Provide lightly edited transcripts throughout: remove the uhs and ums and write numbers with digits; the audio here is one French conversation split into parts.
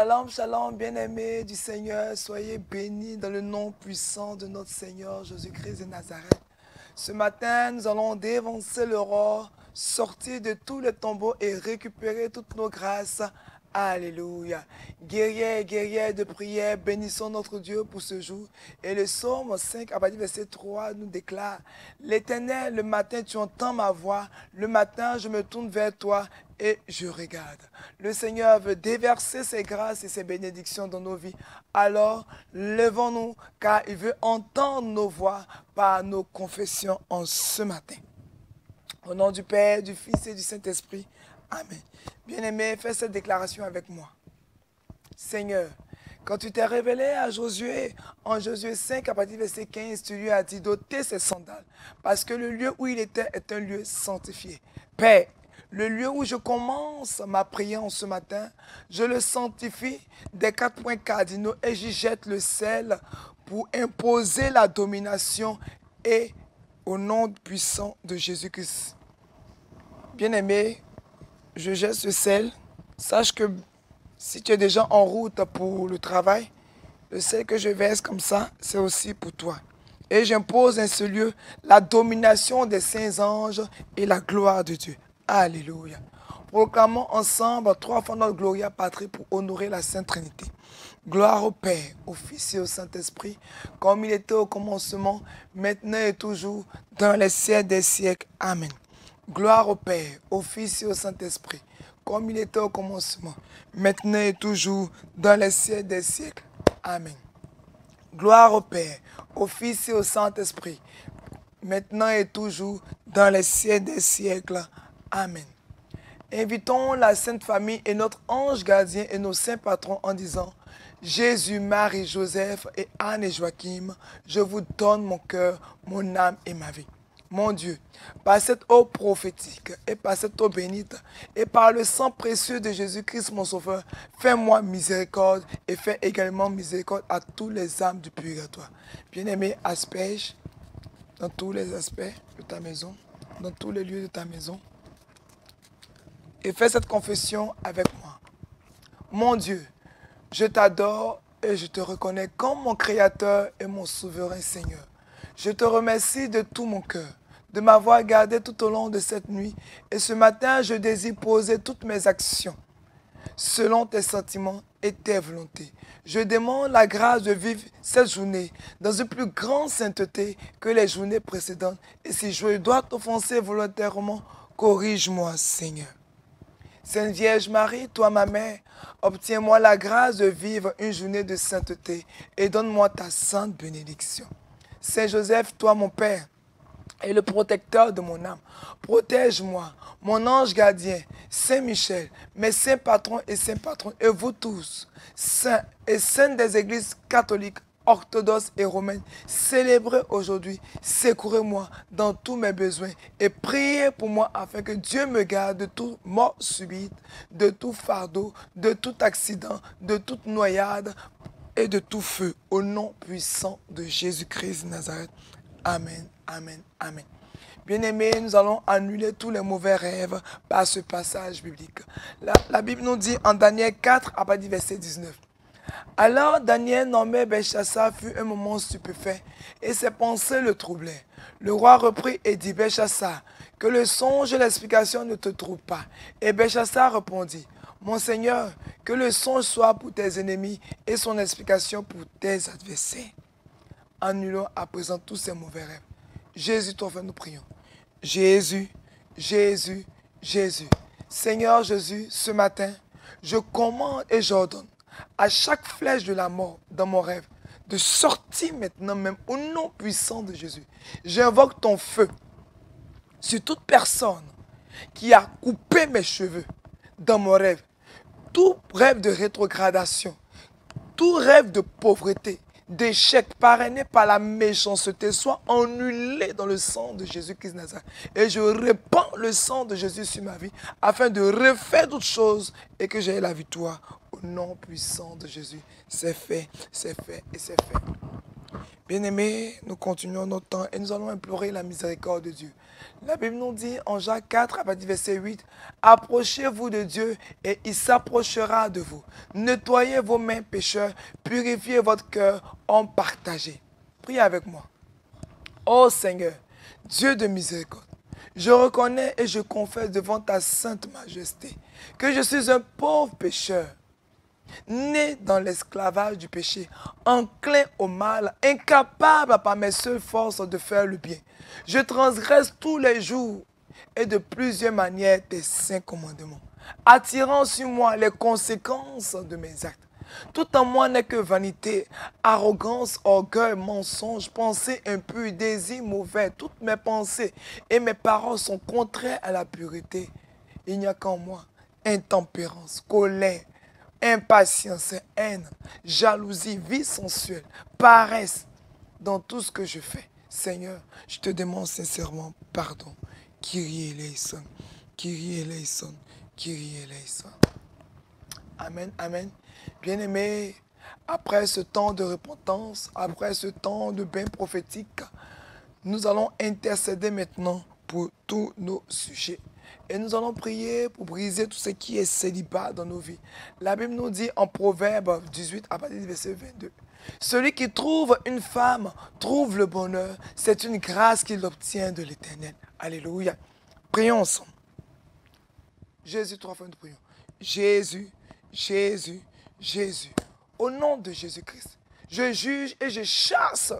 Shalom, shalom, bien-aimés du Seigneur, soyez bénis dans le nom puissant de notre Seigneur Jésus-Christ de Nazareth. Ce matin, nous allons dévancer l'aurore, sortir de tous les tombeaux et récupérer toutes nos grâces. Alléluia. Guerriers et guerrières de prière, bénissons notre Dieu pour ce jour. Et le psaume 5, à partir du verset 3, nous déclare: L'Éternel, le matin, tu entends ma voix. Le matin, je me tourne vers toi et je regarde. Le Seigneur veut déverser ses grâces et ses bénédictions dans nos vies. Alors, levons-nous, car il veut entendre nos voix par nos confessions en ce matin. Au nom du Père, du Fils et du Saint-Esprit. Amen. Bien-aimé, fais cette déclaration avec moi. Seigneur, quand tu t'es révélé à Josué, en Josué 5, à partir du verset 15, tu lui as dit d'ôter ses sandales, parce que le lieu où il était est un lieu sanctifié. Père, le lieu où je commence ma prière en ce matin, je le sanctifie des 4 points cardinaux et j'y jette le sel pour imposer la domination et au nom puissant de Jésus-Christ. Bien-aimé, je jette ce sel. Sache que si tu es déjà en route pour le travail, le sel que je verse comme ça, c'est aussi pour toi. Et j'impose en ce lieu la domination des saints anges et la gloire de Dieu. Alléluia. Proclamons ensemble 3 fois notre Gloria Patri pour honorer la Sainte Trinité. Gloire au Père, au Fils et au Saint-Esprit, comme il était au commencement, maintenant et toujours, dans les siècles des siècles. Amen. Gloire au Père, au Fils et au Saint-Esprit, comme il était au commencement, maintenant et toujours, dans les siècles des siècles. Amen. Gloire au Père, au Fils et au Saint-Esprit, maintenant et toujours, dans les siècles des siècles. Amen. Invitons la Sainte Famille et notre ange gardien et nos saints patrons en disant: Jésus, Marie, Joseph et Anne et Joachim, je vous donne mon cœur, mon âme et ma vie. Mon Dieu, par cette eau prophétique et par cette eau bénite et par le sang précieux de Jésus-Christ mon Sauveur, fais-moi miséricorde et fais également miséricorde à tous les âmes du purgatoire. Bien-aimé, asperge dans tous les aspects de ta maison, dans tous les lieux de ta maison, et fais cette confession avec moi. Mon Dieu, je t'adore et je te reconnais comme mon Créateur et mon souverain Seigneur. Je te remercie de tout mon cœur de m'avoir gardé tout au long de cette nuit. Et ce matin, je désire poser toutes mes actions selon tes sentiments et tes volontés. Je demande la grâce de vivre cette journée dans une plus grande sainteté que les journées précédentes. Et si je dois t'offenser volontairement, corrige-moi, Seigneur. Sainte Vierge Marie, toi ma mère, obtiens-moi la grâce de vivre une journée de sainteté et donne-moi ta sainte bénédiction. Saint Joseph, toi mon Père, et le protecteur de mon âme, protège-moi, mon ange gardien, Saint Michel, mes saints patrons et vous tous, saints et saintes des églises catholiques, orthodoxes et romaines, célébrez aujourd'hui, secourez-moi dans tous mes besoins et priez pour moi afin que Dieu me garde de toute mort subite, de tout fardeau, de tout accident, de toute noyade et de tout feu, au nom puissant de Jésus-Christ de Nazareth. Amen, amen, amen. Bien-aimés, nous allons annuler tous les mauvais rêves par ce passage biblique. La Bible nous dit en Daniel 4, à partir du verset 19. Alors Daniel nommé Belchassar fut un moment stupéfait et ses pensées le troublaient. Le roi reprit et dit: Belchassar, que le songe et l'explication ne te troublent pas. Et Belchassar répondit: Mon Seigneur, que le songe soit pour tes ennemis et son explication pour tes adversaires. Annulons à présent tous ces mauvais rêves. Jésus, ton frère, nous prions. Jésus, Jésus, Jésus. Seigneur Jésus, ce matin, je commande et j'ordonne à chaque flèche de la mort dans mon rêve de sortir maintenant même au nom puissant de Jésus. J'invoque ton feu sur toute personne qui a coupé mes cheveux dans mon rêve. Tout rêve de rétrogradation, tout rêve de pauvreté, d'échec parrainé par la méchanceté soit annulé dans le sang de Jésus-Christ de Nazareth. Et je répands le sang de Jésus sur ma vie afin de refaire d'autres choses et que j'aie la victoire au nom puissant de Jésus. C'est fait et c'est fait. Bien-aimés, nous continuons notre temps et nous allons implorer la miséricorde de Dieu. La Bible nous dit en Jacques 4, à partir du verset 8, « Approchez-vous de Dieu et il s'approchera de vous. Nettoyez vos mains, pécheurs, purifiez votre cœur, en partagez. » Priez avec moi. Ô Seigneur, Dieu de miséricorde, je reconnais et je confesse devant ta sainte majesté que je suis un pauvre pécheur, né dans l'esclavage du péché, enclin au mal, incapable par mes seules forces de faire le bien. Je transgresse tous les jours et de plusieurs manières tes saints commandements, attirant sur moi les conséquences de mes actes. Tout en moi n'est que vanité, arrogance, orgueil, mensonge, pensée impure, désir mauvais. Toutes mes pensées et mes paroles sont contraires à la pureté. Il n'y a qu'en moi intempérance, colère, impatience, haine, jalousie, vie sensuelle, paresse dans tout ce que je fais. Seigneur, je te demande sincèrement pardon. Kyrie eleison, Kyrie eleison, Kyrie eleison. Amen, amen. Bien-aimés, après ce temps de repentance, après ce temps de bain prophétique, nous allons intercéder maintenant pour tous nos sujets. Et nous allons prier pour briser tout ce qui est célibat dans nos vies. La Bible nous dit en Proverbe 18, à partir du verset 22, « Celui qui trouve une femme trouve le bonheur. C'est une grâce qu'il obtient de l'Éternel. » Alléluia. Prions ensemble. Jésus, trois fois nous prions. Jésus, Jésus, Jésus. Au nom de Jésus-Christ, je juge et je chasse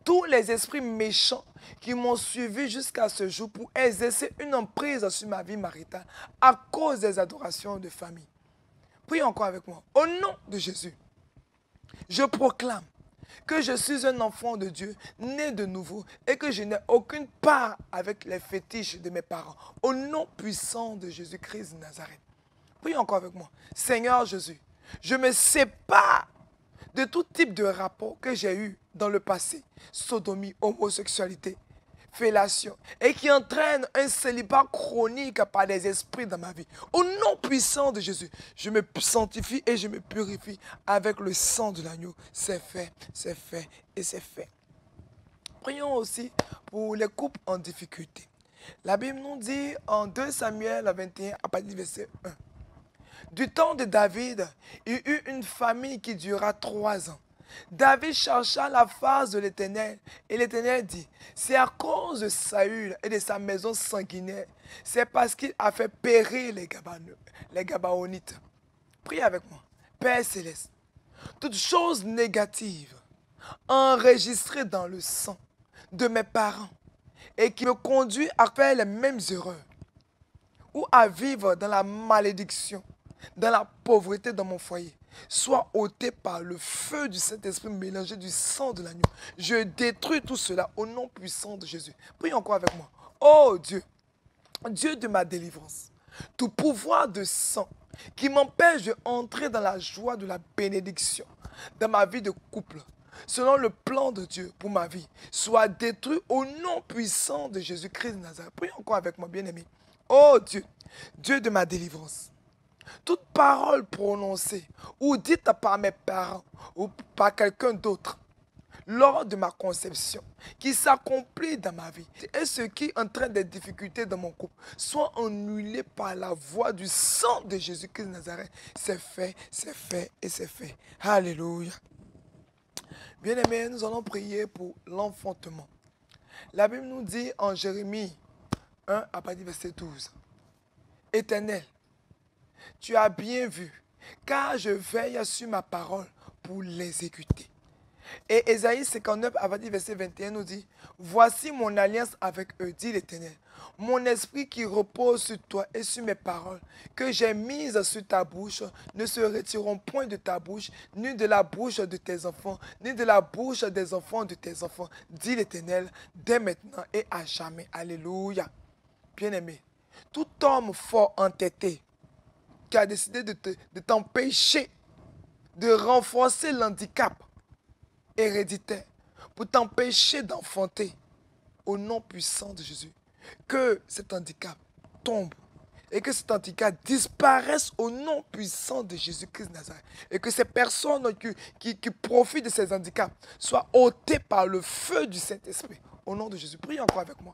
tous les esprits méchants qui m'ont suivi jusqu'à ce jour pour exercer une emprise sur ma vie maritale à cause des adorations de famille. Priez encore avec moi. Au nom de Jésus, je proclame que je suis un enfant de Dieu, né de nouveau, et que je n'ai aucune part avec les fétiches de mes parents. Au nom puissant de Jésus-Christ de Nazareth. Priez encore avec moi. Seigneur Jésus, je me sépare de tout type de rapport que j'ai eu dans le passé, sodomie, homosexualité, fellation, et qui entraîne un célibat chronique par des esprits dans ma vie. Au nom puissant de Jésus, je me sanctifie et je me purifie avec le sang de l'agneau. C'est fait et c'est fait. Prions aussi pour les couples en difficulté. La Bible nous dit en 2 Samuel 21, à partir du verset 1. Du temps de David, il y eut une famille qui dura 3 ans. David chercha la face de l'Éternel et l'Éternel dit, c'est à cause de Saül et de sa maison sanguinaire, c'est parce qu'il a fait périr les Gabaonites. Priez avec moi. Père Céleste, toute chose négative enregistrée dans le sang de mes parents et qui me conduit à faire les mêmes erreurs ou à vivre dans la malédiction, dans la pauvreté dans mon foyer, soit ôté par le feu du Saint-Esprit mélangé du sang de l'agneau. Je détruis tout cela au nom puissant de Jésus. Priez encore avec moi. Oh Dieu, Dieu de ma délivrance, tout pouvoir de sang qui m'empêche d'entrer dans la joie de la bénédiction, dans ma vie de couple, selon le plan de Dieu pour ma vie, soit détruit au nom puissant de Jésus-Christ de Nazareth. Priez encore avec moi, bien-aimé. Oh Dieu, Dieu de ma délivrance, toute parole prononcée ou dite par mes parents ou par quelqu'un d'autre lors de ma conception qui s'accomplit dans ma vie et ce qui entraîne des difficultés dans mon couple soit annulé par la voix du sang de Jésus-Christ de Nazareth. C'est fait et c'est fait. Alléluia. Bien-aimés, nous allons prier pour l'enfantement. La Bible nous dit en Jérémie 1 à partir du verset 12. Éternel, tu as bien vu, car je veille sur ma parole pour l'exécuter. Et Ésaïe 59, à partir du verset 21, nous dit, voici mon alliance avec eux, dit l'Éternel. Mon esprit qui repose sur toi et sur mes paroles, que j'ai mises sur ta bouche, ne se retireront point de ta bouche, ni de la bouche de tes enfants, ni de la bouche des enfants de tes enfants, dit l'Éternel, dès maintenant et à jamais. Alléluia. Bien-aimé, tout homme fort entêté, qui a décidé de t'empêcher de renforcer l'handicap héréditaire pour t'empêcher d'enfanter au nom puissant de Jésus, que cet handicap tombe et que cet handicap disparaisse au nom puissant de Jésus-Christ de Nazareth. Et que ces personnes qui profitent de ces handicaps soient ôtées par le feu du Saint-Esprit. Au nom de Jésus, prie encore avec moi.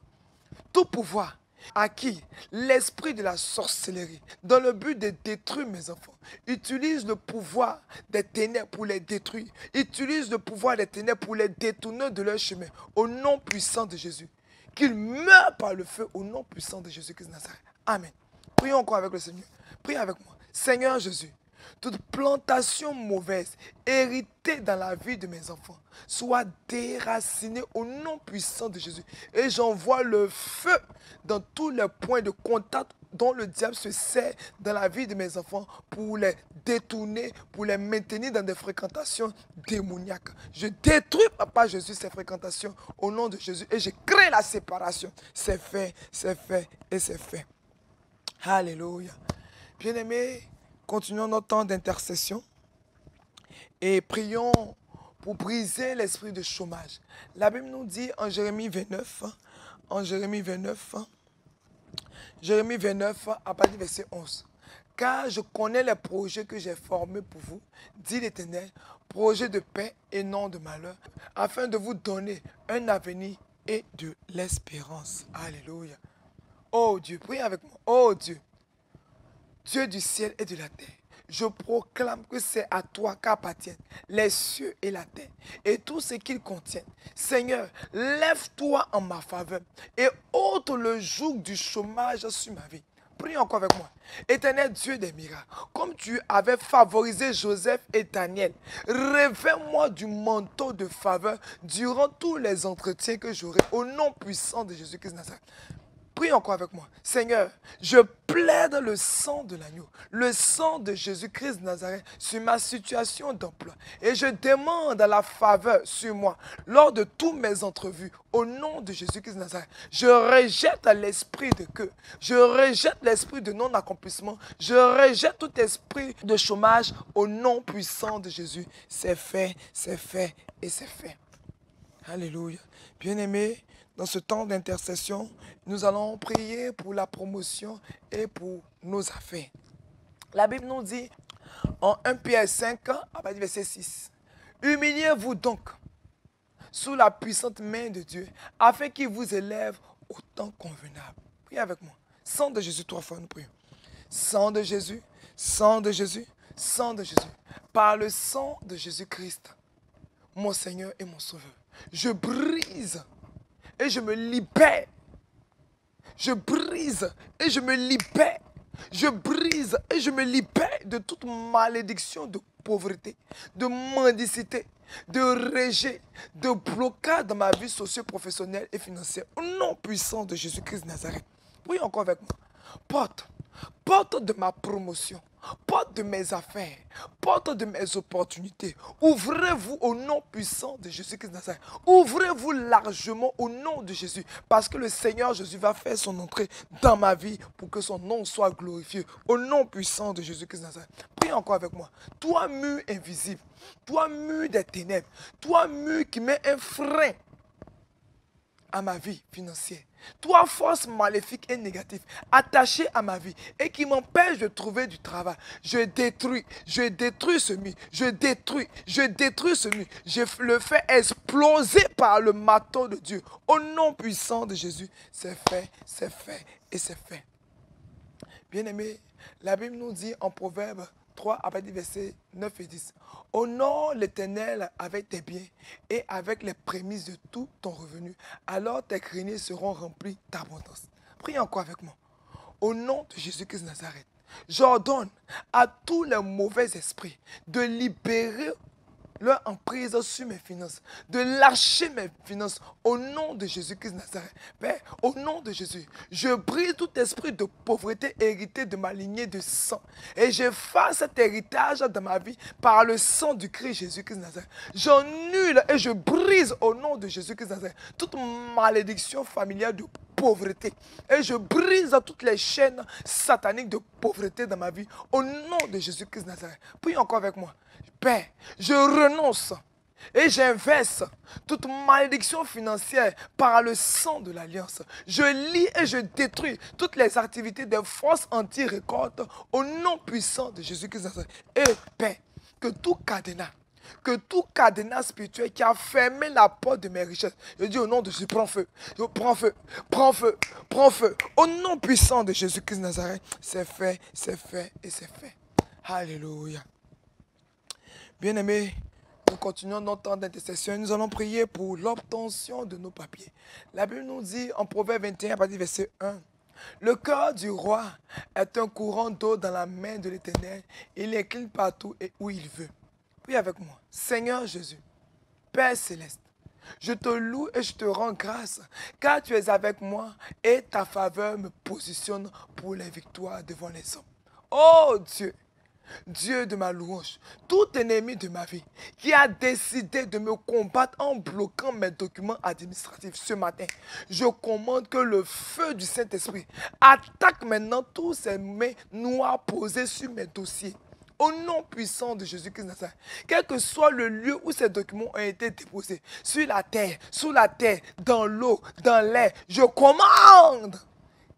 Tout pouvoir à qui l'esprit de la sorcellerie, dans le but de détruire mes enfants, utilise le pouvoir des ténèbres pour les détruire, utilise le pouvoir des ténèbres pour les détourner de leur chemin, au nom puissant de Jésus. Qu'ils meurent par le feu, au nom puissant de Jésus-Christ de Nazareth. Amen. Prions encore avec le Seigneur. Priez avec moi. Seigneur Jésus, toute plantation mauvaise héritée dans la vie de mes enfants soit déracinée au nom puissant de Jésus. Et j'envoie le feu dans tous les points de contact dont le diable se sert dans la vie de mes enfants pour les détourner, pour les maintenir dans des fréquentations démoniaques. Je détruis, Papa Jésus, ces fréquentations au nom de Jésus et je crée la séparation. C'est fait, c'est fait et c'est fait. Alléluia. Bien-aimés, continuons notre temps d'intercession et prions pour briser l'esprit de chômage. La Bible nous dit en Jérémie 29, Jérémie 29, à partir du verset 11. Car je connais les projets que j'ai formés pour vous, dit l'Éternel, projets de paix et non de malheur, afin de vous donner un avenir et de l'espérance. Alléluia. Oh Dieu, prie avec moi. Oh Dieu, Dieu du ciel et de la terre, je proclame que c'est à toi qu'appartiennent les cieux et la terre et tout ce qu'ils contiennent. Seigneur, lève-toi en ma faveur et ôte le joug du chômage sur ma vie. Prie encore avec moi. Éternel Dieu des miracles, comme tu avais favorisé Joseph et Daniel, revêt-moi du manteau de faveur durant tous les entretiens que j'aurai au nom puissant de Jésus-Christ de Nazareth. Prie encore avec moi. Seigneur, je plaide le sang de l'agneau, le sang de Jésus-Christ de Nazareth sur ma situation d'emploi. Et je demande la faveur sur moi lors de toutes mes entrevues. Au nom de Jésus-Christ de Nazareth, je rejette l'esprit de queue. Je rejette l'esprit de non-accomplissement. Je rejette tout esprit de chômage au nom puissant de Jésus. C'est fait et c'est fait. Alléluia. Bien-aimés, dans ce temps d'intercession, nous allons prier pour la promotion et pour nos affaires. La Bible nous dit en 1 Pierre 5, à partir du verset 6, « Humiliez-vous donc sous la puissante main de Dieu, afin qu'il vous élève au temps convenable. » Priez avec moi. Sang de Jésus, 3 fois, nous prions. Sang de Jésus, sang de Jésus, sang de Jésus. Par le sang de Jésus-Christ, mon Seigneur et mon Sauveur, je brise et je me libère. Je brise et je me libère. Je brise et je me libère de toute malédiction de pauvreté, de mendicité, de rejet, de blocage dans ma vie socio-professionnelle et financière. Au nom puissant de Jésus-Christ de Nazareth. Oui, encore avec moi. Porte de ma promotion, porte de mes affaires, porte de mes opportunités. Ouvrez-vous au nom puissant de Jésus-Christ de Nazareth. Ouvrez-vous largement au nom de Jésus. Parce que le Seigneur Jésus va faire son entrée dans ma vie pour que son nom soit glorifié. Au nom puissant de Jésus-Christ de Nazareth. Prie encore avec moi. Toi, mur invisible, toi, mur des ténèbres, toi, mur qui met un frein à ma vie financière. Toi, force maléfique et négative attachée à ma vie et qui m'empêche de trouver du travail. Je détruis ce mur. Je détruis ce mur. Je le fais exploser par le marteau de Dieu. Au nom puissant de Jésus, c'est fait et c'est fait. Bien-aimés, la Bible nous dit en Proverbe 3, à partir du verset 9 et 10. Honore l'Éternel avec tes biens et avec les prémices de tout ton revenu. Alors tes greniers seront remplis d'abondance. Prie encore avec moi. Au nom de Jésus-Christ de Nazareth, j'ordonne à tous les mauvais esprits de libérer leur emprise sur mes finances, de lâcher mes finances au nom de Jésus-Christ de Nazareth. Père, au nom de Jésus, je brise tout esprit de pauvreté hérité de ma lignée de sang et j'efface cet héritage dans ma vie par le sang du Christ Jésus-Christ de Nazareth. J'annule et je brise au nom de Jésus-Christ de Nazareth toute malédiction familiale de pauvreté et je brise toutes les chaînes sataniques de pauvreté dans ma vie au nom de Jésus-Christ de Nazareth. Prie encore avec moi. Père, je renonce Et j'inverse toute malédiction financière par le sang de l'alliance. Je lis et je détruis toutes les activités des forces anti-récolte au nom puissant de Jésus-Christ. Et Père, que tout cadenas spirituel qui a fermé la porte de mes richesses, je dis au nom de Jésus, prends feu, prends feu, prends feu, prends feu. Au nom puissant de Jésus-Christ de Nazareth, c'est fait, c'est fait et c'est fait. Alléluia. Bien-aimés, nous continuons notre temps d'intercession. Nous allons prier pour l'obtention de nos papiers. La Bible nous dit en Proverbe 21, à partir du verset 1, le cœur du roi est un courant d'eau dans la main de l'Éternel. Il incline partout et où il veut. Prie avec moi. Seigneur Jésus, Père céleste, je te loue et je te rends grâce car tu es avec moi et ta faveur me positionne pour les victoires devant les hommes. Oh Dieu, Dieu de ma louange, tout ennemi de ma vie qui a décidé de me combattre en bloquant mes documents administratifs ce matin, je commande que le feu du Saint-Esprit attaque maintenant tous ces mains noires posées sur mes dossiers. Au nom puissant de Jésus-Christ Nazareth, quel que soit le lieu où ces documents ont été déposés, sur la terre, sous la terre, dans l'eau, dans l'air, je commande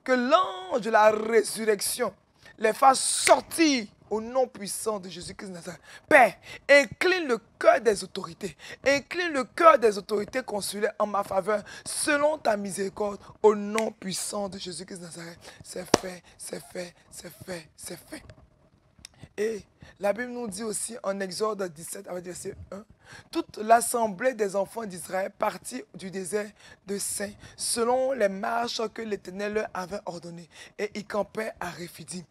que l'ange de la résurrection les fasse sortir au nom puissant de Jésus-Christ Nazareth. Père, incline le cœur des autorités. Incline le cœur des autorités consulaires en ma faveur, selon ta miséricorde, au nom puissant de Jésus-Christ Nazareth. C'est fait, c'est fait, c'est fait, c'est fait. Et la Bible nous dit aussi en Exode 17, avec verset 1, toute l'assemblée des enfants d'Israël partit du désert de Sin, selon les marches que l'Éternel leur avait ordonnées, et ils campaient à Réphidim.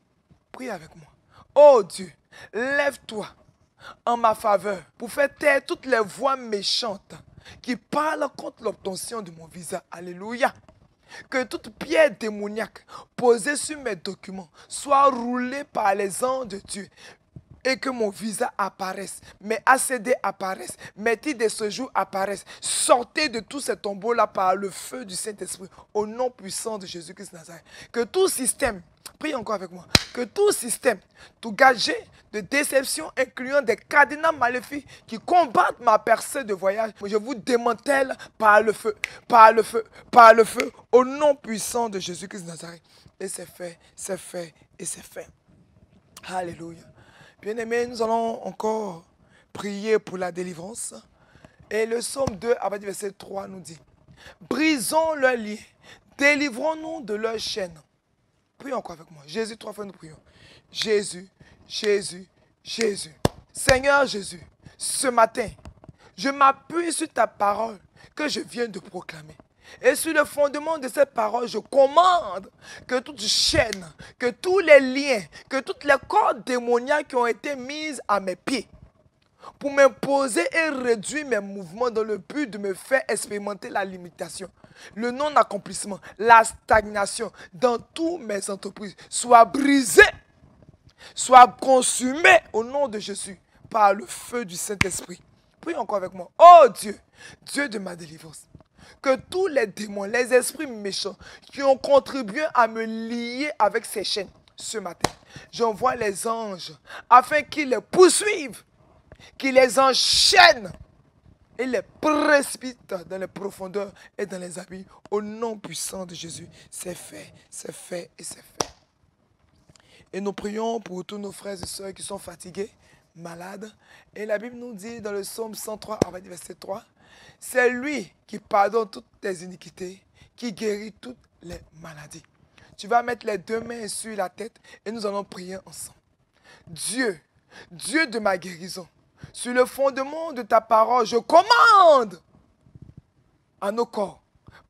Prie avec moi. Oh Dieu, lève-toi en ma faveur pour faire taire toutes les voix méchantes qui parlent contre l'obtention de mon visa. Alléluia. Que toute pierre démoniaque posée sur mes documents soit roulée par les anges de Dieu et que mon visa apparaisse, mes ACD apparaissent, mes titres de séjour apparaissent. Sortez de tous ces tombeaux-là par le feu du Saint-Esprit, au nom puissant de Jésus-Christ Nazareth. Que tout système, prie encore avec moi, que tout système, tout gagé de déception, incluant des cadenas maléfiques qui combattent ma percée de voyage, je vous démantèle par le feu, par le feu, par le feu, au nom puissant de Jésus-Christ Nazareth. Et c'est fait, c'est fait, et c'est fait. Alléluia. Bien-aimés, nous allons encore prier pour la délivrance. Et le psaume 2, à partir du verset 3, nous dit, brisons leurs liens, délivrons-nous de leurs chaînes. Prions encore avec moi. Jésus, 3 fois nous prions. Jésus, Jésus, Jésus. Seigneur Jésus, ce matin, je m'appuie sur ta parole que je viens de proclamer. Et sur le fondement de cette parole, je commande que toute chaîne, que tous les liens, que toutes les cordes démoniaques qui ont été mises à mes pieds pour m'imposer et réduire mes mouvements dans le but de me faire expérimenter la limitation, le non-accomplissement, la stagnation dans toutes mes entreprises, soient brisées, soient consumées au nom de Jésus par le feu du Saint-Esprit. Prie encore avec moi. Oh Dieu, Dieu de ma délivrance, que tous les démons, les esprits méchants qui ont contribué à me lier avec ces chaînes ce matin, j'envoie les anges afin qu'ils les poursuivent, qu'ils les enchaînent et les précipitent dans les profondeurs et dans les abîmes au nom puissant de Jésus. C'est fait et c'est fait. Et nous prions pour tous nos frères et sœurs qui sont fatigués, malades. Et la Bible nous dit dans le psaume 103, verset 3, c'est lui qui pardonne toutes tes iniquités, qui guérit toutes les maladies. Tu vas mettre les deux mains sur la tête et nous allons prier ensemble. Dieu, Dieu de ma guérison, sur le fondement de ta parole, je commande à nos corps,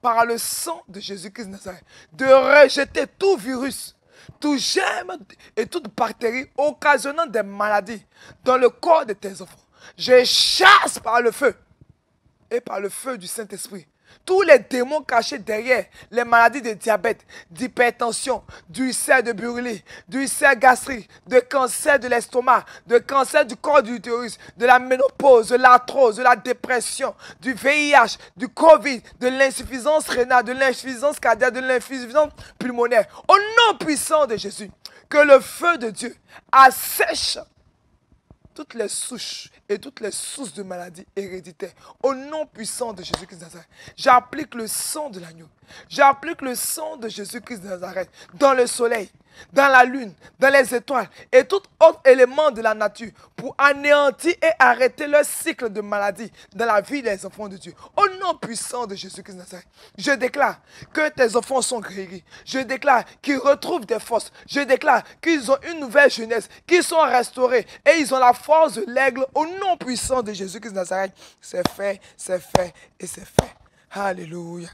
par le sang de Jésus-Christ de Nazareth, de rejeter tout virus, tout germe et toute bactérie occasionnant des maladies dans le corps de tes enfants. Je chasse par le feu et par le feu du Saint-Esprit tous les démons cachés derrière les maladies de diabète, d'hypertension, d'ulcère de Burgdorf, d'ulcère gastrique, de cancer de l'estomac, de cancer du corps de l'utérus, de la ménopause, de l'arthrose, de la dépression, du VIH, du Covid, de l'insuffisance rénale, de l'insuffisance cardiaque, de l'insuffisance pulmonaire. Au nom puissant de Jésus, que le feu de Dieu assèche toutes les souches et toutes les sources de maladies héréditaires. Au nom puissant de Jésus-Christ de Nazareth, j'applique le sang de l'agneau. J'applique le sang de Jésus-Christ de Nazareth dans le soleil, dans la lune, dans les étoiles et tout autre élément de la nature pour anéantir et arrêter leur cycle de maladie dans la vie des enfants de Dieu. Au nom puissant de Jésus-Christ de Nazareth, je déclare que tes enfants sont guéris. Je déclare qu'ils retrouvent des forces. Je déclare qu'ils ont une nouvelle jeunesse, qu'ils sont restaurés et ils ont la force de l'aigle. Au nom puissant de Jésus-Christ de Nazareth, c'est fait et c'est fait. Alléluia.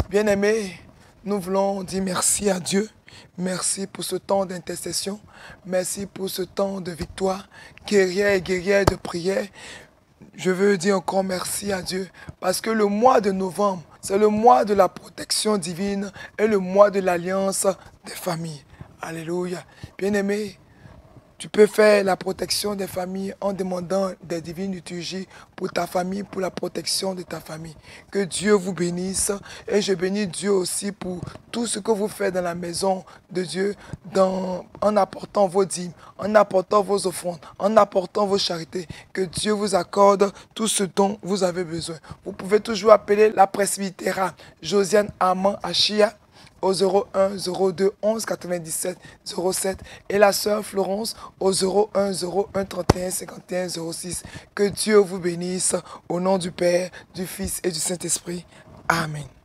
Bien-aimés, nous voulons dire merci à Dieu. Merci pour ce temps d'intercession. Merci pour ce temps de victoire, guerrière et guerrière de prière. Je veux dire encore merci à Dieu parce que le mois de novembre, c'est le mois de la protection divine et le mois de l'alliance des familles. Alléluia. Bien-aimés, tu peux faire la protection des familles en demandant des divines liturgies pour ta famille, pour la protection de ta famille. Que Dieu vous bénisse et je bénis Dieu aussi pour tout ce que vous faites dans la maison de Dieu en apportant vos dîmes, en apportant vos offrandes, en apportant vos charités. Que Dieu vous accorde tout ce dont vous avez besoin. Vous pouvez toujours appeler la presbytéra Josiane Armand Achia au 01 02 11 97 07 et la sœur Florence au 01 01 31 51 06. Que Dieu vous bénisse au nom du Père, du Fils et du Saint-Esprit. Amen.